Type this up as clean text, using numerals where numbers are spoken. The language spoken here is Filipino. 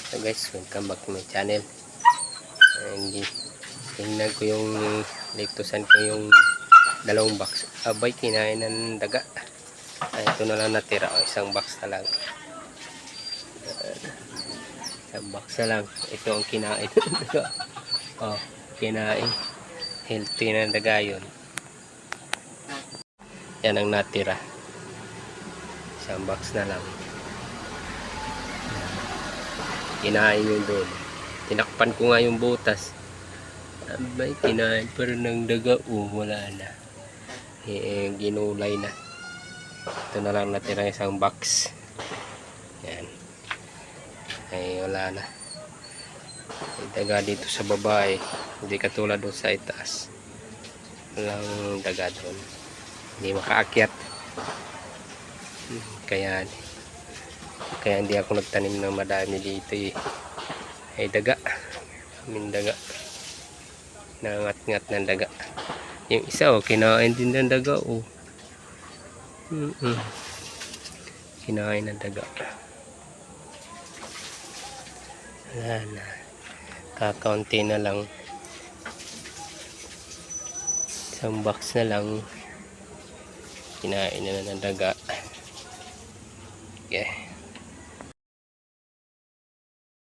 So guys, welcome back to my channel. Tingnan ko yung lektusan ko yung dalawang box. Abay, kinain ng daga. Ito na lang natira. Isang box na lang. Isang box na lang. Ito ang kinain ng daga. Kinain. Healthy na daga yun. Yan ang natira. Isang box na lang. Kinain yun doon. Tinakpan ko nga yung butas. Abay, kinain pa rin ng daga. Wala na. Ginulay na. Ito na lang natira isang box. Yan. Ay, wala na. May daga dito sa baba eh. Hindi katulad doon sa itaas. Walang daga doon. Hindi makaakyat. Kaya hindi ako nagtanim ng madami dito eh. Ay daga. Kaming daga. Nangat-ngat ng daga. Yung isa kinain din ng daga Kinain ng daga. Wala na. Kakaunti na lang. Isang box na lang. Kinain na ng daga. Okay.